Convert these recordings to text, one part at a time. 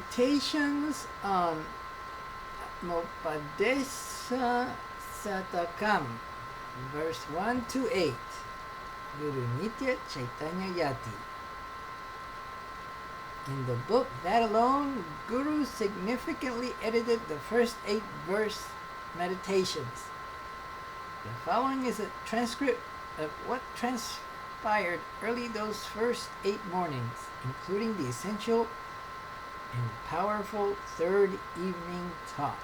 Meditations on Atmo Satakam, verse 1 to 8. Guru Nitya Chaitanya Yati. In the book That Alone, Guru significantly edited the first 8 verse meditations. The following is a transcript of what transpired early those first 8 mornings, including the essential and powerful third evening talk.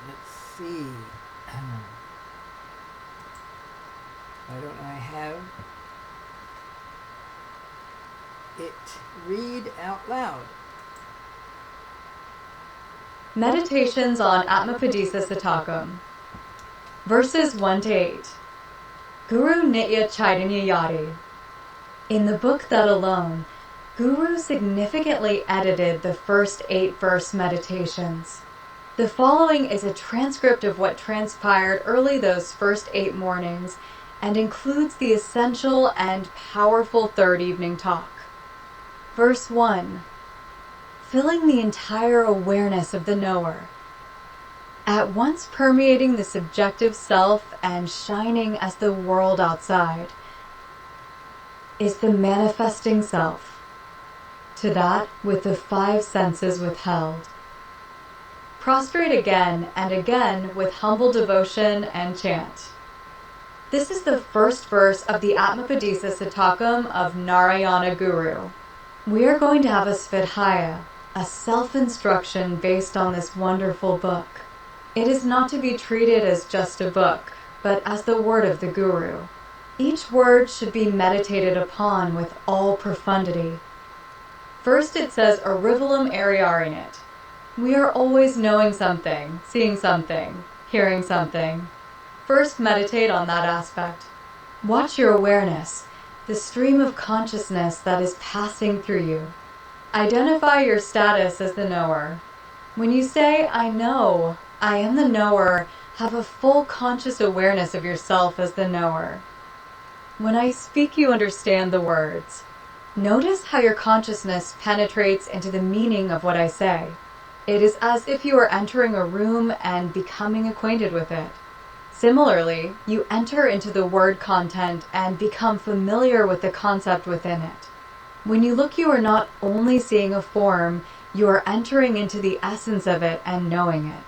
Let's see. Why don't I have it read out loud? Meditations on Atmapadisa Satakam, verses 1 to 8. Guru Nitya Chaitanya Yati. In the book That Alone, Guru significantly edited the first 8 verse meditations. The following is a transcript of what transpired early those first 8 mornings and includes the essential and powerful third evening talk. Verse 1. Filling the entire awareness of the knower, at once permeating the subjective self and shining as the world outside, is the manifesting self, to that with the 5 senses withheld. Prostrate again and again with humble devotion and chant. This is the first verse of the Atmapadisa Satakam of Narayana Guru. We are going to have a Svadhyaya, a self-instruction based on this wonderful book. It is not to be treated as just a book, but as the word of the Guru. Each word should be meditated upon with all profundity. First it says Arivalam Ariarinit. We are always knowing something, seeing something, hearing something. First meditate on that aspect. Watch your awareness, the stream of consciousness that is passing through you. Identify your status as the knower. When you say, I know, I am the knower, have a full conscious awareness of yourself as the knower. When I speak, you understand the words. Notice how your consciousness penetrates into the meaning of what I say. It is as if you are entering a room and becoming acquainted with it. Similarly, you enter into the word content and become familiar with the concept within it. When you look, you are not only seeing a form, you are entering into the essence of it and knowing it.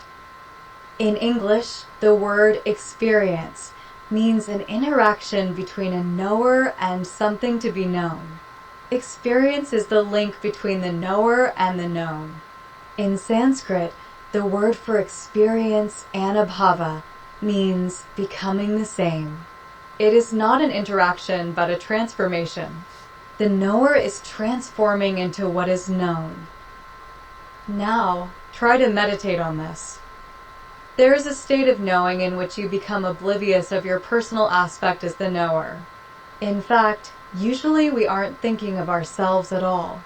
In English, the word experience means an interaction between a knower and something to be known. Experience is the link between the knower and the known. In Sanskrit, the word for experience, anubhava, means becoming the same. It is not an interaction, but a transformation. The knower is transforming into what is known. Now, try to meditate on this. There is a state of knowing in which you become oblivious of your personal aspect as the knower. In fact, usually we aren't thinking of ourselves at all.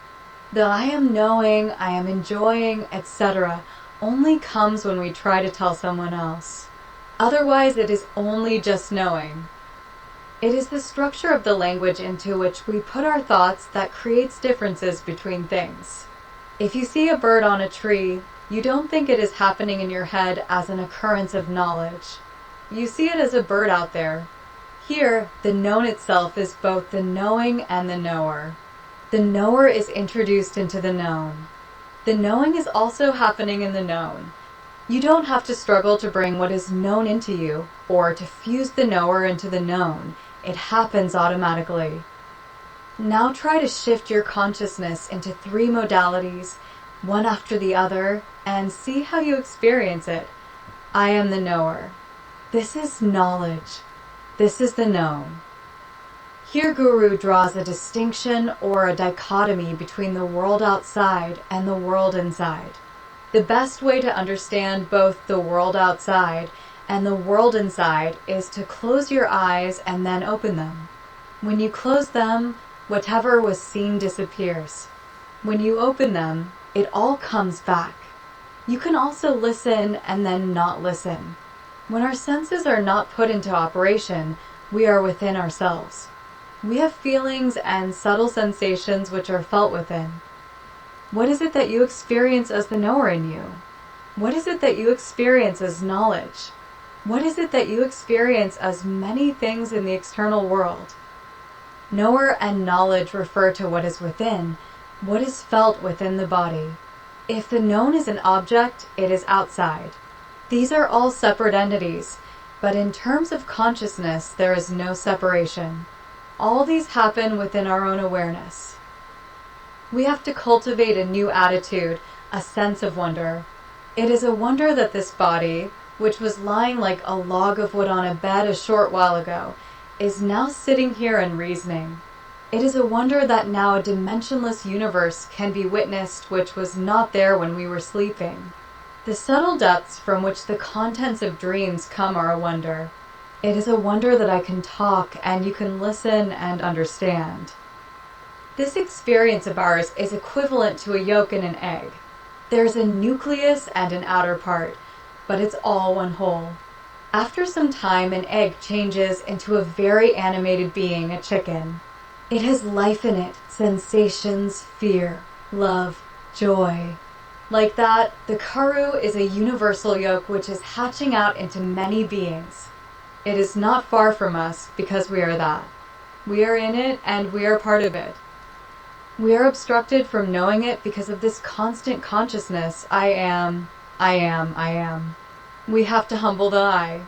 The I am knowing, I am enjoying, etc. only comes when we try to tell someone else. Otherwise, it is only just knowing. It is the structure of the language into which we put our thoughts that creates differences between things. If you see a bird on a tree, you don't think it is happening in your head as an occurrence of knowledge. You see it as a bird out there. Here, the known itself is both the knowing and the knower. The knower is introduced into the known. The knowing is also happening in the known. You don't have to struggle to bring what is known into you, or to fuse the knower into the known. It happens automatically. Now try to shift your consciousness into 3 modalities, one after the other, and see how you experience it. I am the knower. This is knowledge. This is the known. Here Guru draws a distinction or a dichotomy between the world outside and the world inside. The best way to understand both the world outside and the world inside is to close your eyes and then open them. When you close them, whatever was seen disappears. When you open them, it all comes back. You can also listen and then not listen. When our senses are not put into operation, we are within ourselves. We have feelings and subtle sensations which are felt within. What is it that you experience as the knower in you? What is it that you experience as knowledge? What is it that you experience as many things in the external world? Knower and knowledge refer to what is within, what is felt within the body. If the known is an object, it is outside. These are all separate entities, but in terms of consciousness, there is no separation. All these happen within our own awareness. We have to cultivate a new attitude, a sense of wonder. It is a wonder that this body, which was lying like a log of wood on a bed a short while ago, is now sitting here and reasoning. It is a wonder that now a dimensionless universe can be witnessed which was not there when we were sleeping. The subtle depths from which the contents of dreams come are a wonder. It is a wonder that I can talk and you can listen and understand. This experience of ours is equivalent to a yolk in an egg. There's a nucleus and an outer part, but it's all one whole. After some time, an egg changes into a very animated being, a chicken. It has life in it, sensations, fear, love, joy. Like that, the Karu is a universal yolk which is hatching out into many beings. It is not far from us because we are that. We are in it and we are part of it. We are obstructed from knowing it because of this constant consciousness, I am, I am, I am. We have to humble the I.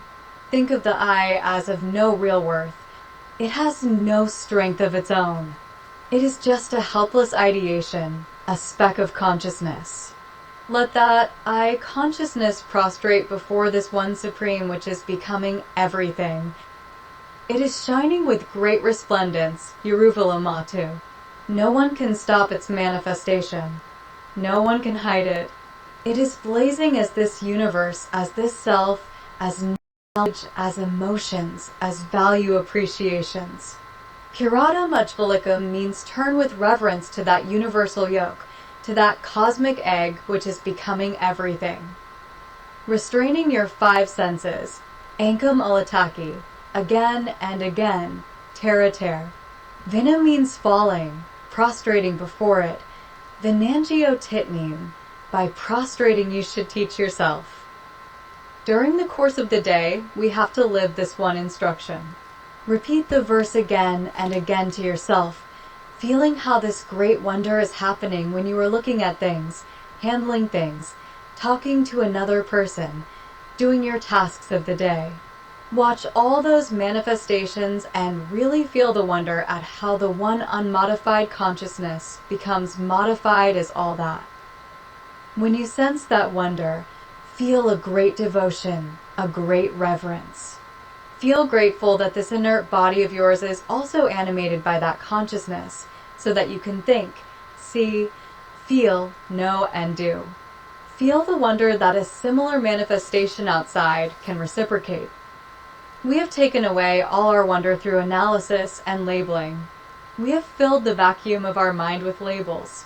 Think of the I as of no real worth. It has no strength of its own. It is just a helpless ideation, a speck of consciousness. Let that I consciousness prostrate before this one supreme which is becoming everything. It is shining with great resplendence, Yeruvalamatu. No one can stop its manifestation. No one can hide it. It is blazing as this universe, as this self, as knowledge, as emotions, as value appreciations. Kirata Majvalikam means turn with reverence to that universal yoke, to that cosmic egg which is becoming everything. Restraining your five senses, Ankam Alataki, again and again, Terra. Vina means falling, prostrating before it. Vinangio Titnim, by prostrating you should teach yourself. During the course of the day, we have to live this one instruction. Repeat the verse again and again to yourself, feeling how this great wonder is happening when you are looking at things, handling things, talking to another person, doing your tasks of the day. Watch all those manifestations and really feel the wonder at how the one unmodified consciousness becomes modified as all that. When you sense that wonder, feel a great devotion, a great reverence. Feel grateful that this inert body of yours is also animated by that consciousness, so that you can think, see, feel, know, and do. Feel the wonder that a similar manifestation outside can reciprocate. We have taken away all our wonder through analysis and labeling. We have filled the vacuum of our mind with labels.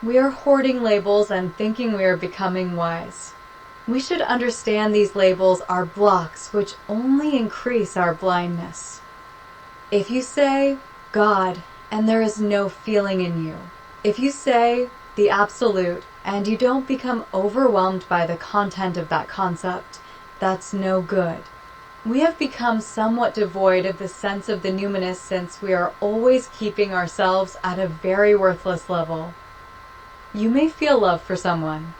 We are hoarding labels and thinking we are becoming wise. We should understand these labels are blocks which only increase our blindness. If you say, God, and there is no feeling in you, if you say, the Absolute, and you don't become overwhelmed by the content of that concept, that's no good. We have become somewhat devoid of the sense of the numinous since we are always keeping ourselves at a very worthless level. You may feel love for someone.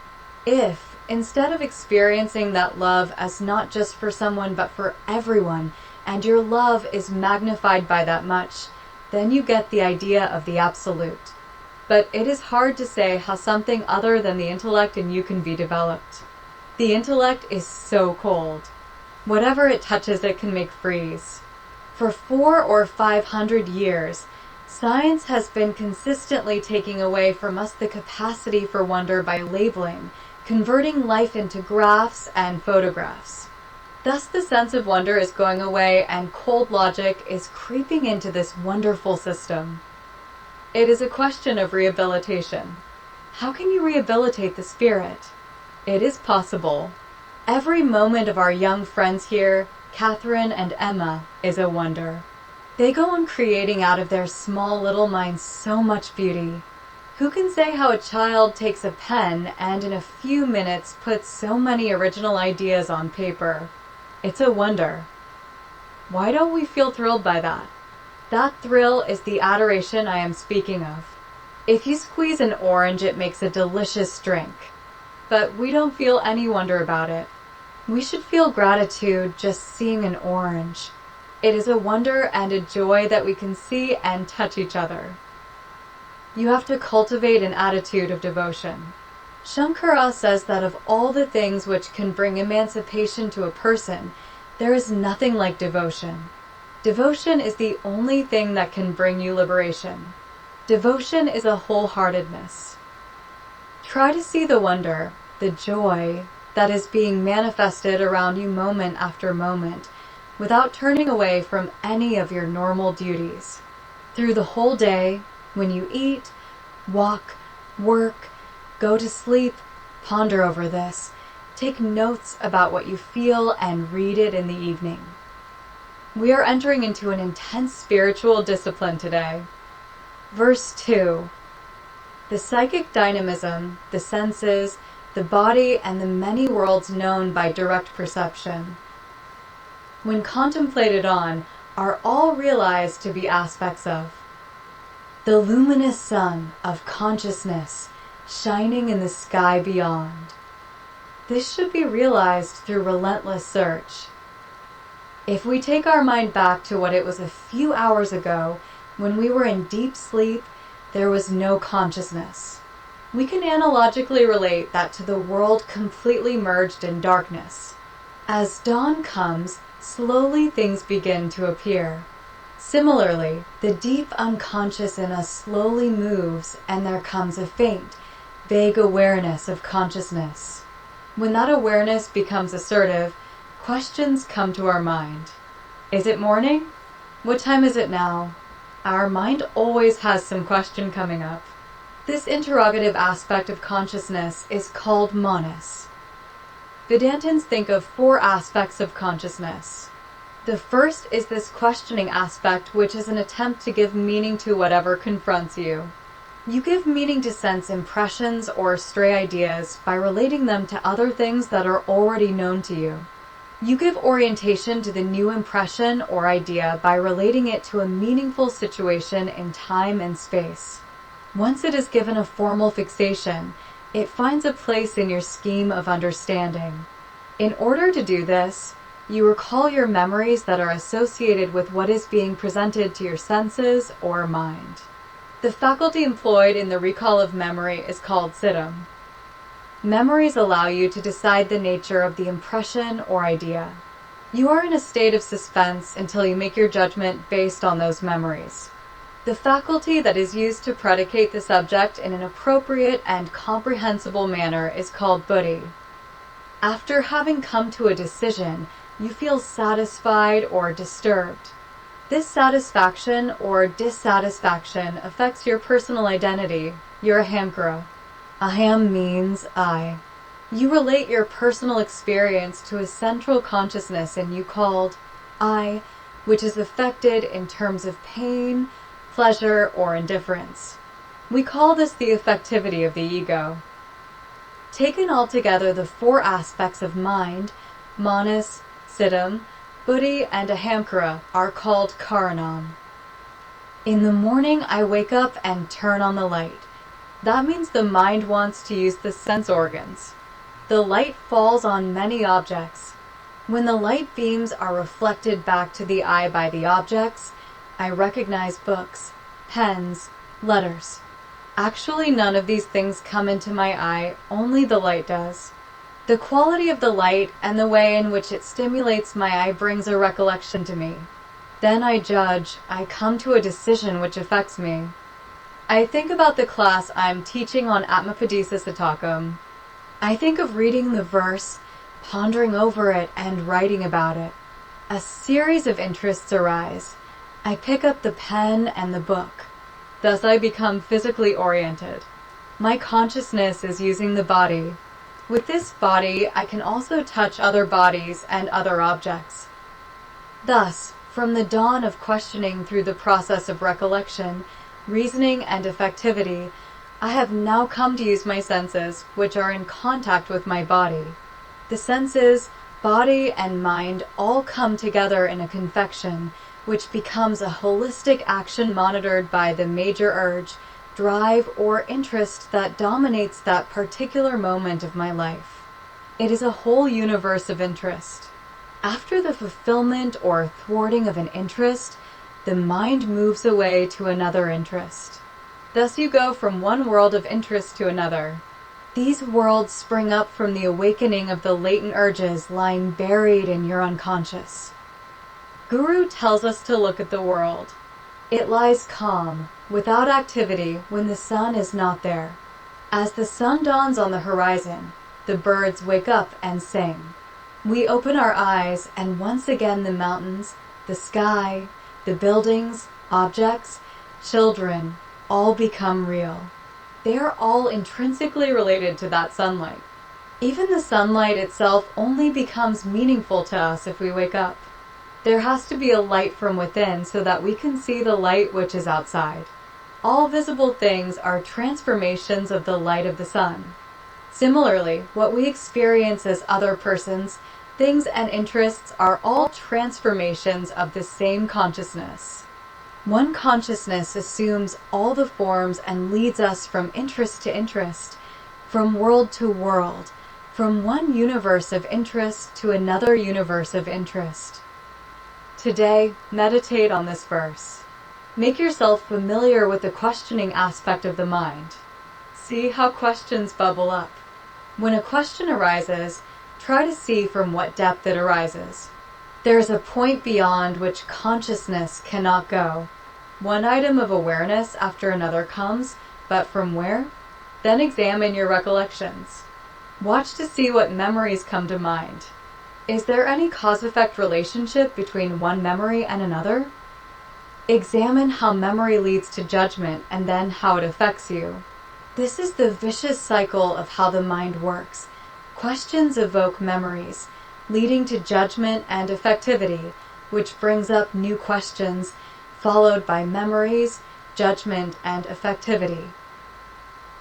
If, instead of experiencing that love as not just for someone but for everyone, and your love is magnified by that much, then you get the idea of the Absolute. But it is hard to say how something other than the intellect in you can be developed. The intellect is so cold. Whatever it touches, it can make freeze. For 400 or 500 years, science has been consistently taking away from us the capacity for wonder by labeling, converting life into graphs and photographs. Thus the sense of wonder is going away and cold logic is creeping into this wonderful system. It is a question of rehabilitation. How can you rehabilitate the spirit? It is possible. Every moment of our young friends here, Catherine and Emma, is a wonder. They go on creating out of their small little minds so much beauty. Who can say how a child takes a pen and in a few minutes puts so many original ideas on paper? It's a wonder. Why don't we feel thrilled by that? That thrill is the adoration I am speaking of. If you squeeze an orange, it makes a delicious drink. But we don't feel any wonder about it. We should feel gratitude just seeing an orange. It is a wonder and a joy that we can see and touch each other. You have to cultivate an attitude of devotion. Shankara says that of all the things which can bring emancipation to a person, there is nothing like devotion. Devotion is the only thing that can bring you liberation. Devotion is a wholeheartedness. Try to see the wonder, the joy, that is being manifested around you moment after moment, without turning away from any of your normal duties. Through the whole day, when you eat, walk, work, go to sleep, ponder over this. Take notes about what you feel and read it in the evening. We are entering into an intense spiritual discipline today. Verse 2. The psychic dynamism, the senses, the body, and the many worlds known by direct perception, when contemplated on, are all realized to be aspects of the luminous sun of consciousness shining in the sky beyond. This should be realized through relentless search. If we take our mind back to what it was a few hours ago, when we were in deep sleep, there was no consciousness. We can analogically relate that to the world completely merged in darkness. As dawn comes, slowly things begin to appear. Similarly, the deep unconscious in us slowly moves, and there comes a faint, vague awareness of consciousness. When that awareness becomes assertive, questions come to our mind. Is it morning? What time is it now? Our mind always has some question coming up. This interrogative aspect of consciousness is called manas. Vedantins think of 4 aspects of consciousness. The first is this questioning aspect, which is an attempt to give meaning to whatever confronts you. You give meaning to sense impressions or stray ideas by relating them to other things that are already known to you. You give orientation to the new impression or idea by relating it to a meaningful situation in time and space. Once it is given a formal fixation, it finds a place in your scheme of understanding. In order to do this, you recall your memories that are associated with what is being presented to your senses or mind. The faculty employed in the recall of memory is called siddham. Memories allow you to decide the nature of the impression or idea. You are in a state of suspense until you make your judgment based on those memories. The faculty that is used to predicate the subject in an appropriate and comprehensible manner is called buddhi. After having come to a decision, you feel satisfied or disturbed. This satisfaction or dissatisfaction affects your personal identity, your ahamkara. Aham means I. You relate your personal experience to a central consciousness in you called I, which is affected in terms of pain, pleasure, or indifference. We call this the affectivity of the ego. Taken all together, the 4 aspects of mind, manas, siddham, buddhi, and ahamkara, are called karanam. In the morning, I wake up and turn on the light. That means the mind wants to use the sense organs. The light falls on many objects. When the light beams are reflected back to the eye by the objects, I recognize books, pens, letters. Actually, none of these things come into my eye, only the light does. The quality of the light and the way in which it stimulates my eye brings a recollection to me. Then I judge, I come to a decision which affects me. I think about the class I'm teaching on Atmo. I think of reading the verse, pondering over it, and writing about it. A series of interests arise. I pick up the pen and the book. Thus I become physically oriented. My consciousness is using the body. With this body, I can also touch other bodies and other objects. Thus, From the dawn of questioning through the process of recollection, reasoning, and effectivity, I have now come to use my senses, which are in contact with my body. The senses, body, and mind all come together in a confection, which becomes a holistic action monitored by the major urge, drive, or interest that dominates that particular moment of my life. It is a whole universe of interest. After the fulfillment or thwarting of an interest, the mind moves away to another interest. Thus you go from one world of interest to another. These worlds spring up from the awakening of the latent urges lying buried in your unconscious. Guru tells us to look at the world. It lies calm, without activity, when the sun is not there. As the sun dawns on the horizon, the birds wake up and sing. We open our eyes, and once again the mountains, the sky, the buildings, objects, children, all become real. They are all intrinsically related to that sunlight. Even the sunlight itself only becomes meaningful to us if we wake up. There has to be a light from within so that we can see the light which is outside. All visible things are transformations of the light of the sun. Similarly, what we experience as other persons, things, and interests are all transformations of the same consciousness. One consciousness assumes all the forms and leads us from interest to interest, from world to world, from one universe of interest to another universe of interest. Today, meditate on this verse. Make yourself familiar with the questioning aspect of the mind. See how questions bubble up. When a question arises, try to see from what depth it arises. There is a point beyond which consciousness cannot go. One item of awareness after another comes, but from where? Then examine your recollections. Watch to see what memories come to mind. Is there any cause-effect relationship between one memory and another? Examine how memory leads to judgment and then how it affects you. This is the vicious cycle of how the mind works. Questions evoke memories, leading to judgment and effectivity, which brings up new questions, followed by memories, judgment, and effectivity.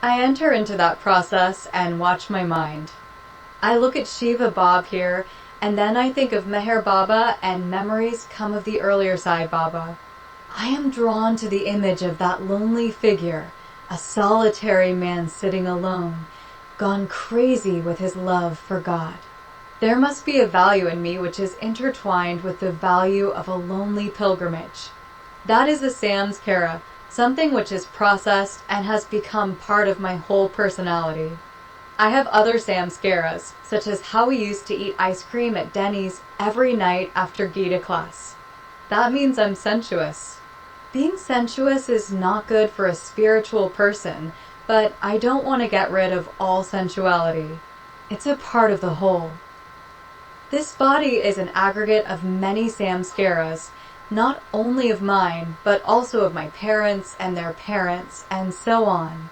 I enter into that process and watch my mind. I look at Shiva Bob here, and then I think of Meher Baba, and memories come of the earlier Sai Baba. I am drawn to the image of that lonely figure, a solitary man sitting alone, gone crazy with his love for God. There must be a value in me which is intertwined with the value of a lonely pilgrimage. That is a samskara, something which is processed and has become part of my whole personality. I have other samskaras, such as how we used to eat ice cream at Denny's every night after Gita class. That means I'm sensuous. Being sensuous is not good for a spiritual person, but I don't want to get rid of all sensuality. It's a part of the whole. This body is an aggregate of many samskaras, not only of mine, but also of my parents and their parents, and so on.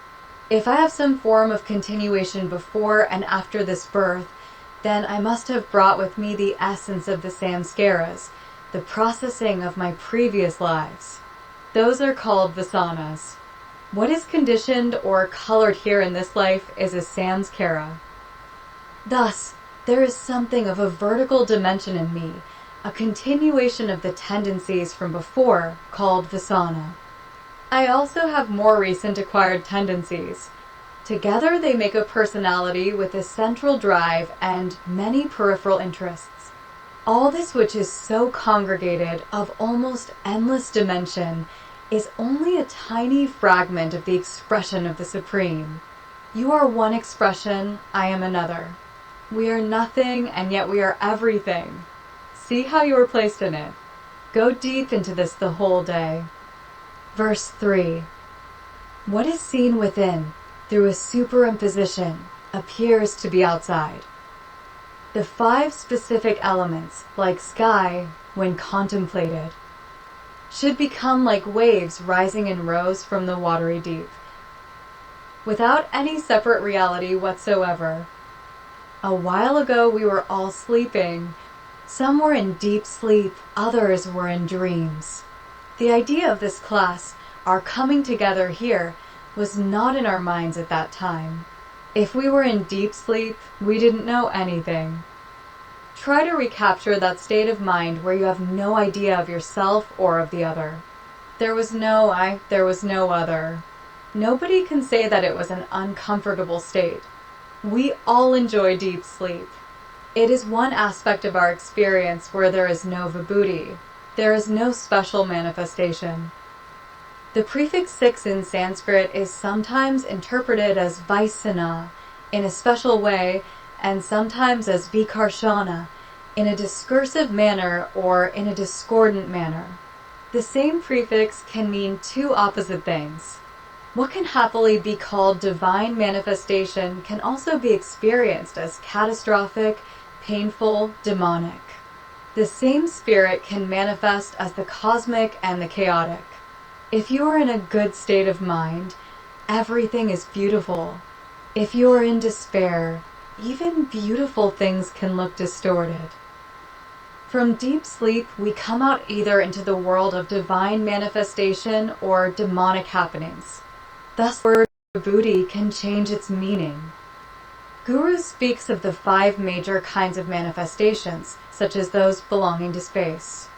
If I have some form of continuation before and after this birth, then I must have brought with me the essence of the samskaras, the processing of my previous lives. Those are called vasanas. What is conditioned or colored here in this life is a samskara. Thus, there is something of a vertical dimension in me, a continuation of the tendencies from before called vasana. I also have more recent acquired tendencies. Together they make a personality with a central drive and many peripheral interests. All this which is so congregated of almost endless dimension is only a tiny fragment of the expression of the Supreme. You are one expression, I am another. We are nothing, and yet we are everything. See how you are placed in it. Go deep into this the whole day. Verse 3. What is seen within, through a superimposition, appears to be outside. The 5 specific elements, like sky, when contemplated, should become like waves rising in rows from the watery deep, without any separate reality whatsoever. A while ago we were all sleeping, Some were in deep sleep, others were in dreams. The idea of this class, our coming together here, was not in our minds at that time. If we were in deep sleep, we didn't know anything. Try to recapture that state of mind where you have no idea of yourself or of the other. There was no I, there was no other. Nobody can say that it was an uncomfortable state. We all enjoy deep sleep. It is one aspect of our experience where there is no vibhuti. There is no special manifestation. The prefix 6 in Sanskrit is sometimes interpreted as vaisana in a special way and sometimes as vikarshana in a discursive manner or in a discordant manner. The same prefix can mean two opposite things. What can happily be called divine manifestation can also be experienced as catastrophic, painful, demonic. The same spirit can manifest as the cosmic and the chaotic. If you are in a good state of mind, everything is beautiful. If you are in despair, even beautiful things can look distorted. From deep sleep, we come out either into the world of divine manifestation or demonic happenings. Thus, the word vibhuti can change its meaning. Guru speaks of the 5 major kinds of manifestations, such as those belonging to space.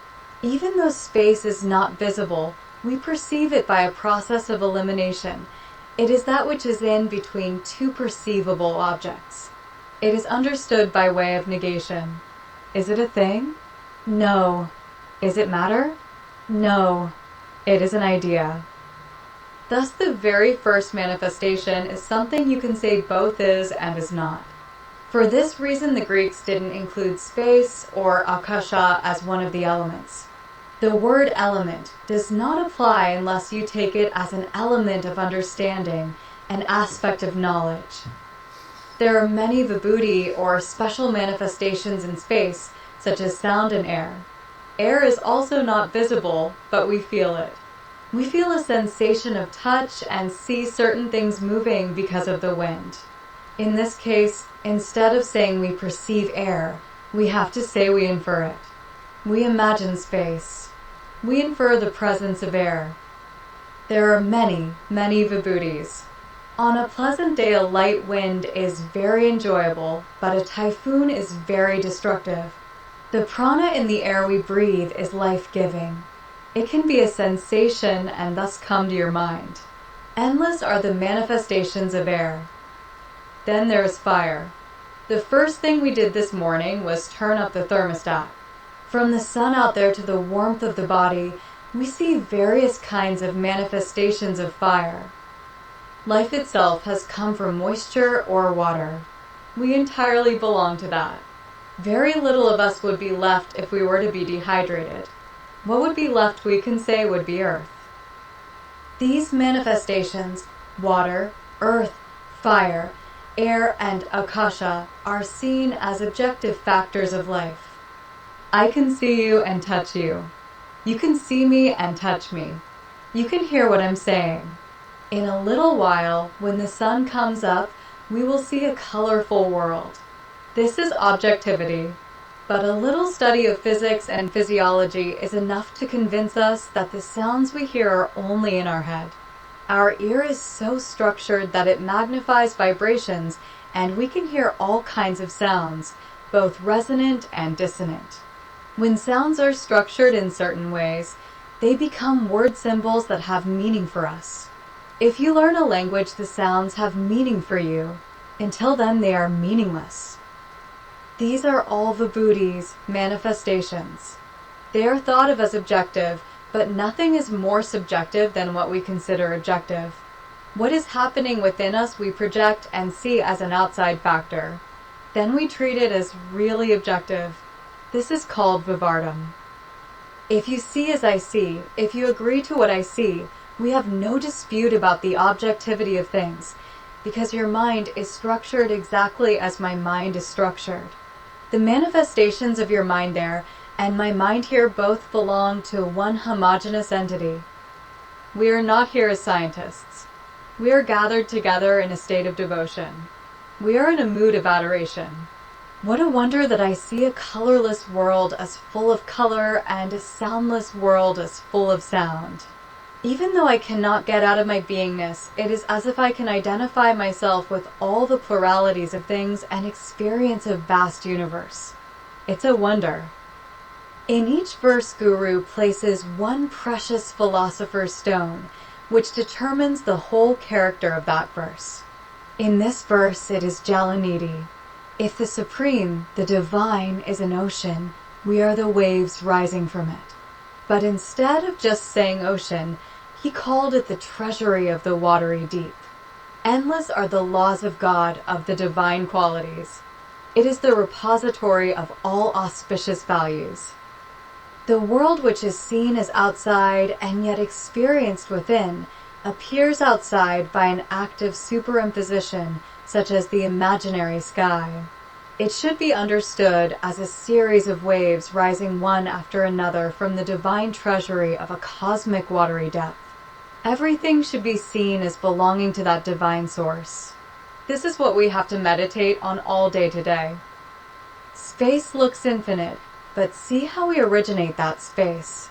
Even though space is not visible, we perceive it by a process of elimination. It is that which is in between two perceivable objects. It is understood by way of negation. Is it a thing? No. Is it matter? No. It is an idea. Thus, the very first manifestation is something you can say both is and is not. For this reason, the Greeks didn't include space or akasha as one of the elements. The word element does not apply unless you take it as an element of understanding, an aspect of knowledge. There are many vibhuti or special manifestations in space, such as sound and air. Air is also not visible, but we feel it. We feel a sensation of touch and see certain things moving because of the wind. In this case, instead of saying we perceive air, we have to say we infer it. We imagine space. We infer the presence of air. There are many, many vibhutis. On a pleasant day, a light wind is very enjoyable, but a typhoon is very destructive. The prana in the air we breathe is life-giving. It can be a sensation and thus come to your mind. Endless are the manifestations of air. Then there is fire. The first thing we did this morning was turn up the thermostat. From the sun out there to the warmth of the body, we see various kinds of manifestations of fire. Life itself has come from moisture or water. We entirely belong to that. Very little of us would be left if we were to be dehydrated. What would be left, we can say, would be earth. These manifestations, water, earth, fire, air, and akasha, are seen as objective factors of life. I can see you and touch you. You can see me and touch me. You can hear what I'm saying. In a little while, when the sun comes up, we will see a colorful world. This is objectivity. But a little study of physics and physiology is enough to convince us that the sounds we hear are only in our head. Our ear is so structured that it magnifies vibrations, and we can hear all kinds of sounds, both resonant and dissonant. When sounds are structured in certain ways, they become word symbols that have meaning for us. If you learn a language, the sounds have meaning for you. Until then, they are meaningless. These are all vibhutis, manifestations. They are thought of as objective, but nothing is more subjective than what we consider objective. What is happening within us we project and see as an outside factor. Then we treat it as really objective. This is called vivardham. If you see as I see, if you agree to what I see, we have no dispute about the objectivity of things, because your mind is structured exactly as my mind is structured. The manifestations of your mind there and my mind here both belong to one homogeneous entity. We are not here as scientists. We are gathered together in a state of devotion. We are in a mood of adoration. What a wonder that I see a colorless world as full of color and a soundless world as full of sound. Even though I cannot get out of my beingness, it is as if I can identify myself with all the pluralities of things and experience a vast universe. It's a wonder. In each verse, Guru places one precious philosopher's stone, which determines the whole character of that verse. In this verse, it is Jalanidhi. If the Supreme, the Divine, is an ocean, we are the waves rising from it. But instead of just saying ocean, he called it the treasury of the watery deep. Endless are the laws of God, of the divine qualities. It is the repository of all auspicious values. The world which is seen as outside and yet experienced within appears outside by an act of superimposition, such as the imaginary sky. It should be understood as a series of waves rising one after another from the divine treasury of a cosmic watery depth. Everything should be seen as belonging to that divine source. This is what we have to meditate on all day today. Space looks infinite, but see how we originate that space.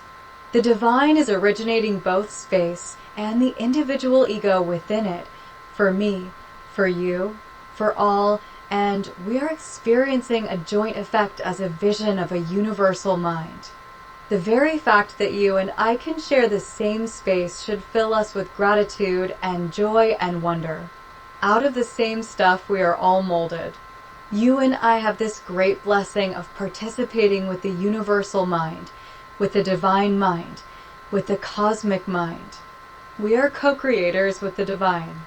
The divine is originating both space and the individual ego within it, for me, for you, for all, and we are experiencing a joint effect as a vision of a universal mind. The very fact that you and I can share the same space should fill us with gratitude and joy and wonder. Out of the same stuff we are all molded. You and I have this great blessing of participating with the universal mind, with the divine mind, with the cosmic mind. We are co-creators with the divine.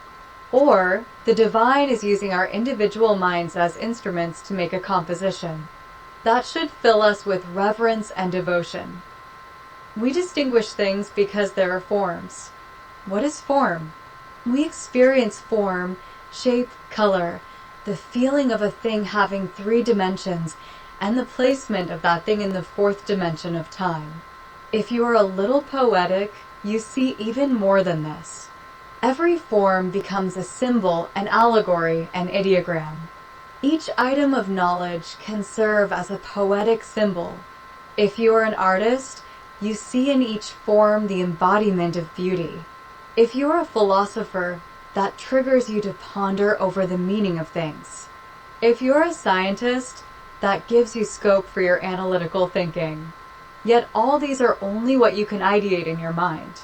Or, the divine is using our individual minds as instruments to make a composition. That should fill us with reverence and devotion. We distinguish things because there are forms. What is form? We experience form, shape, color, the feeling of a thing having 3 dimensions, and the placement of that thing in the 4th dimension of time. If you are a little poetic, you see even more than this. Every form becomes a symbol, an allegory, an ideogram. Each item of knowledge can serve as a poetic symbol. If you are an artist, you see in each form the embodiment of beauty. If you are a philosopher, that triggers you to ponder over the meaning of things. If you're a scientist, that gives you scope for your analytical thinking. Yet all these are only what you can ideate in your mind.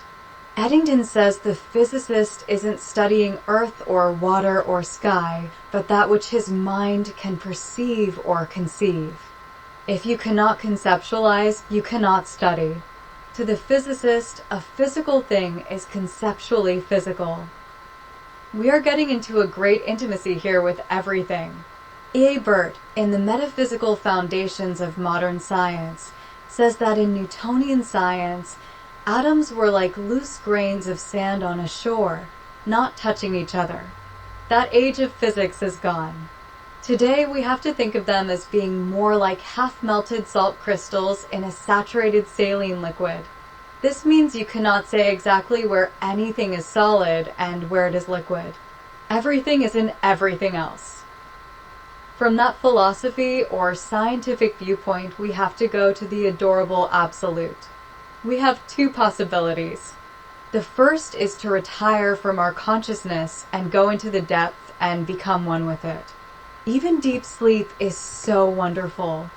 Eddington says the physicist isn't studying earth or water or sky, but that which his mind can perceive or conceive. If you cannot conceptualize, you cannot study. To the physicist, a physical thing is conceptually physical. We are getting into a great intimacy here with everything. E. A. Burt, in the Metaphysical Foundations of Modern Science, says that in Newtonian science, atoms were like loose grains of sand on a shore, not touching each other. That age of physics is gone. Today we have to think of them as being more like half-melted salt crystals in a saturated saline liquid. This means you cannot say exactly where anything is solid and where it is liquid. Everything is in everything else. From that philosophy or scientific viewpoint, we have to go to the adorable absolute. We have 2 possibilities. The first is to retire from our consciousness and go into the depth and become one with it. Even deep sleep is so wonderful.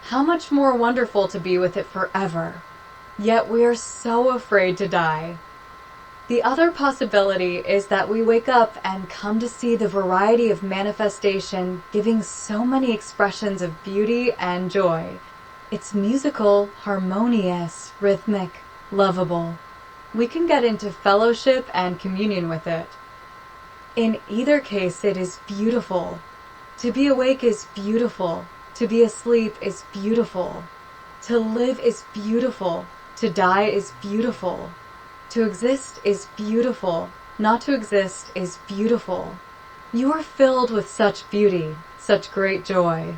How much more wonderful to be with it forever. Yet we are so afraid to die. The other possibility is that we wake up and come to see the variety of manifestation giving so many expressions of beauty and joy. It's musical, harmonious, rhythmic, lovable. We can get into fellowship and communion with it. In either case, it is beautiful. To be awake is beautiful. To be asleep is beautiful. To live is beautiful. To die is beautiful. To exist is beautiful. Not to exist is beautiful. You are filled with such beauty, such great joy.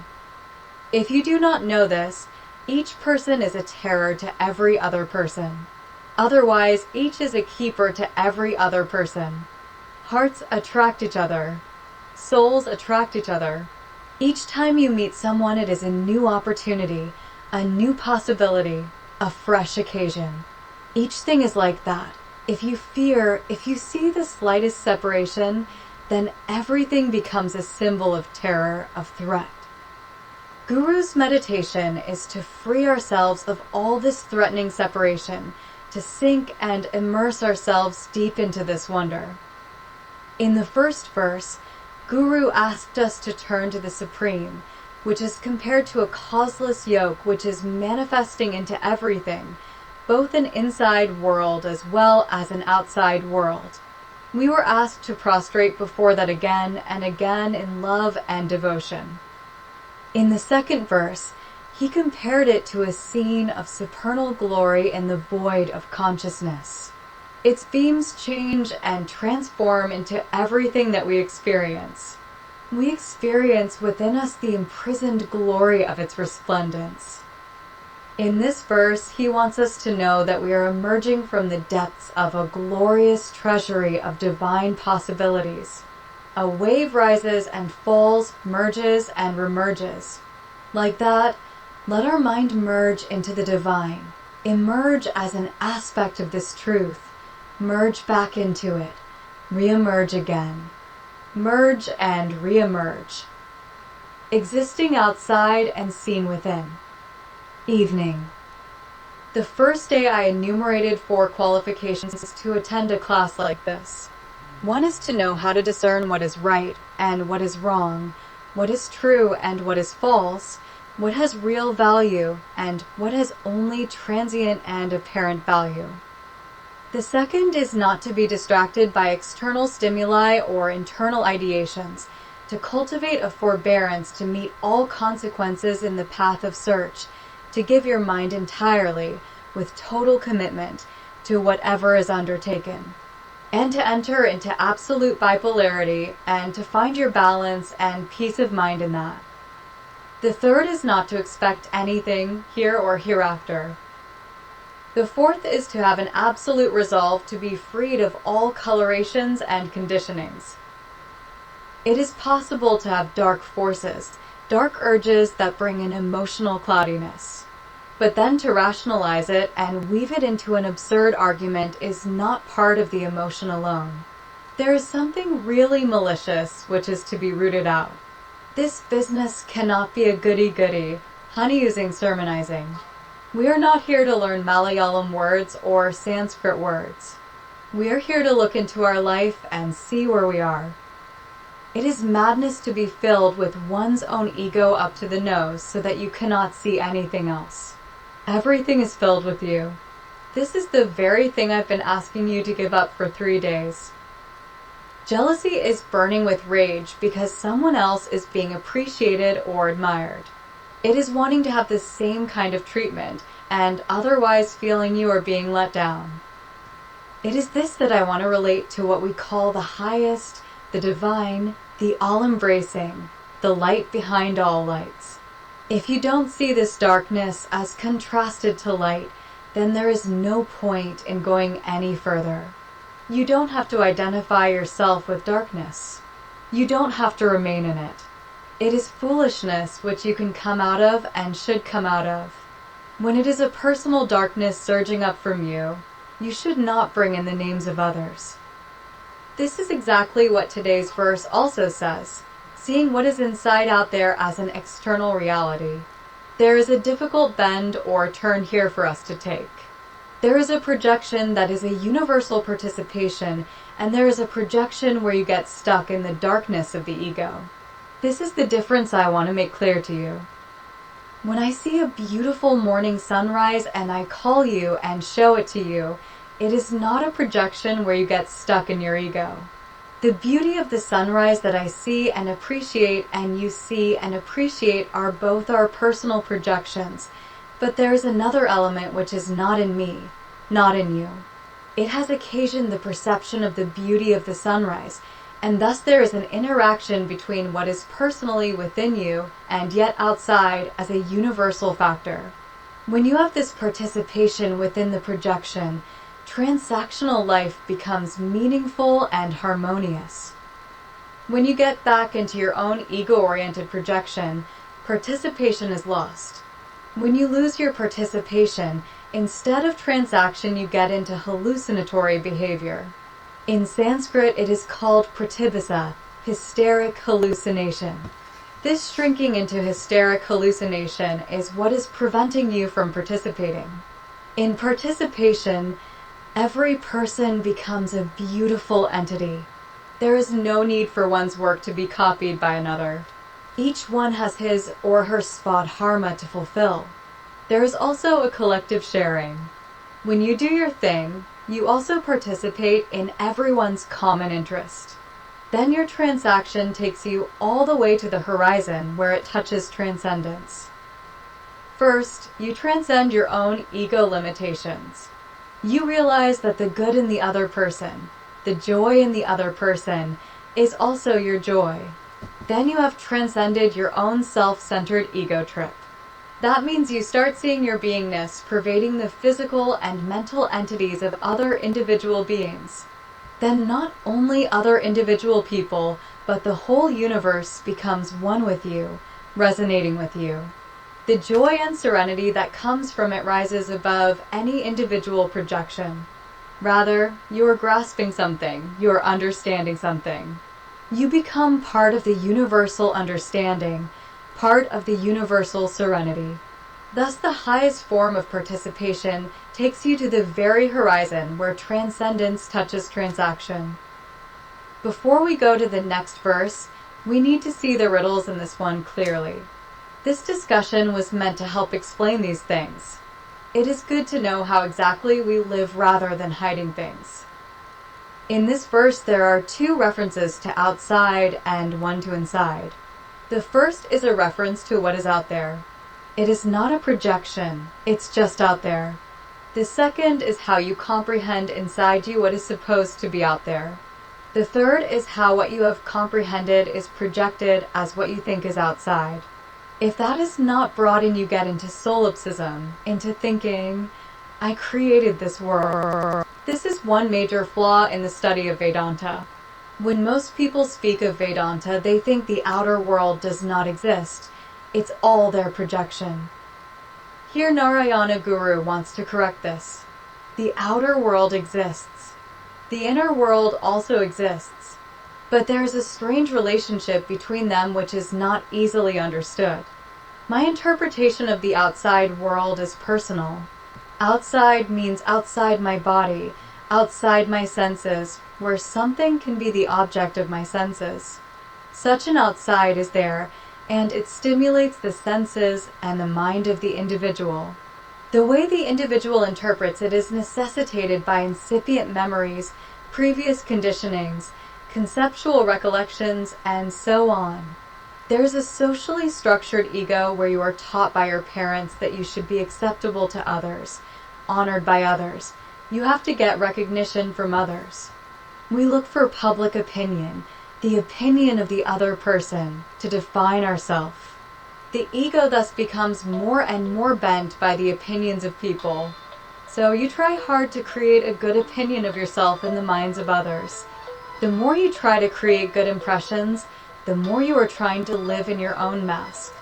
If you do not know this, each person is a terror to every other person. Otherwise, each is a keeper to every other person. Hearts attract each other. Souls attract each other. Each time you meet someone, it is a new opportunity, a new possibility, a fresh occasion. Each thing is like that. If you see the slightest separation, then everything becomes a symbol of terror, of threat. Guru's meditation is to free ourselves of all this threatening separation, to sink and immerse ourselves deep into this wonder. In the first verse, Guru asked us to turn to the Supreme, which is compared to a causeless yoke which is manifesting into everything, both an inside world as well as an outside world. We were asked to prostrate before that again and again in love and devotion. In the second verse, he compared it to a scene of supernal glory in the void of consciousness. Its beams change and transform into everything that we experience. We experience within us the imprisoned glory of its resplendence. In this verse, he wants us to know that we are emerging from the depths of a glorious treasury of divine possibilities. A wave rises and falls, merges and remerges. Like that, let our mind merge into the divine, emerge as an aspect of this truth, merge back into it, re-emerge again, merge and re-emerge, existing outside and seen within. Evening. The first day I enumerated 4 qualifications to attend a class like this. One is to know how to discern what is right and what is wrong, what is true and what is false, what has real value and what has only transient and apparent value. The second is not to be distracted by external stimuli or internal ideations, to cultivate a forbearance to meet all consequences in the path of search, to give your mind entirely, with total commitment, to whatever is undertaken, and to enter into absolute bipolarity and to find your balance and peace of mind in that. The third is not to expect anything here or hereafter. The fourth is to have an absolute resolve to be freed of all colorations and conditionings. It is possible to have dark forces, dark urges that bring an emotional cloudiness. But then to rationalize it and weave it into an absurd argument is not part of the emotion alone. There is something really malicious which is to be rooted out. This business cannot be a goody-goody, honey-oozing sermonizing. We are not here to learn Malayalam words or Sanskrit words. We are here to look into our life and see where we are. It is madness to be filled with one's own ego up to the nose so that you cannot see anything else. Everything is filled with you. This is the very thing I've been asking you to give up for 3 days. Jealousy is burning with rage because someone else is being appreciated or admired. It is wanting to have the same kind of treatment and otherwise feeling you are being let down. It is this that I want to relate to what we call the highest, the divine, the all-embracing, the light behind all lights. If you don't see this darkness as contrasted to light, then there is no point in going any further. You don't have to identify yourself with darkness. You don't have to remain in it. It is foolishness which you can come out of and should come out of. When it is a personal darkness surging up from you, you should not bring in the names of others. This is exactly what today's verse also says, seeing what is inside out there as an external reality. There is a difficult bend or turn here for us to take. There is a projection that is a universal participation, and there is a projection where you get stuck in the darkness of the ego. This is the difference I want to make clear to you. When I see a beautiful morning sunrise and I call you and show it to you, it is not a projection where you get stuck in your ego. The beauty of the sunrise that I see and you see and appreciate are both our personal projections, but there is another element which is not in me, not in you. It has occasioned the perception of the beauty of the sunrise, and thus there is an interaction between what is personally within you and yet outside as a universal factor. When you have this participation within the projection, transactional life becomes meaningful and harmonious. When you get back into your own ego-oriented projection, participation is lost. When you lose your participation, instead of transaction, you get into hallucinatory behavior. In Sanskrit, it is called pratibhasa, hysteric hallucination. This shrinking into hysteric hallucination is what is preventing you from participating. In participation, every person becomes a beautiful entity. There is no need for one's work to be copied by another. Each one has his or her svadharma to fulfill. There is also a collective sharing. When you do your thing, you also participate in everyone's common interest. Then your transaction takes you all the way to the horizon where it touches transcendence. First, you transcend your own ego limitations. You realize that the good in the other person, the joy in the other person, is also your joy. Then you have transcended your own self-centered ego trip. That means you start seeing your beingness pervading the physical and mental entities of other individual beings. Then not only other individual people, but the whole universe becomes one with you, resonating with you. The joy and serenity that comes from it rises above any individual projection. Rather, you are grasping something, you are understanding something. You become part of the universal understanding, part of the universal serenity. Thus, the highest form of participation takes you to the very horizon where transcendence touches transaction. Before we go to the next verse, we need to see the riddles in this one clearly. This discussion was meant to help explain these things. It is good to know how exactly we live rather than hiding things. In this verse, there are two references to outside and one to inside. The first is a reference to what is out there. It is not a projection, it's just out there. The second is how you comprehend inside you what is supposed to be out there. The third is how what you have comprehended is projected as what you think is outside. If that is not brought in, you get into solipsism, into thinking, I created this world. This is one major flaw in the study of Vedanta. When most people speak of Vedanta, they think the outer world does not exist. It's all their projection. Here Narayana Guru wants to correct this. The outer world exists. The inner world also exists. But there is a strange relationship between them which is not easily understood. My interpretation of the outside world is personal. Outside means outside my body, outside my senses, where something can be the object of my senses. Such an outside is there, and it stimulates the senses and the mind of the individual. The way the individual interprets it is necessitated by incipient memories, previous conditionings, conceptual recollections, and so on. There's a socially structured ego where you are taught by your parents that you should be acceptable to others, honored by others. You have to get recognition from others. We look for public opinion, the opinion of the other person, to define ourselves. The ego thus becomes more and more bent by the opinions of people. So you try hard to create a good opinion of yourself in the minds of others. The more you try to create good impressions, the more you are trying to live in your own mask.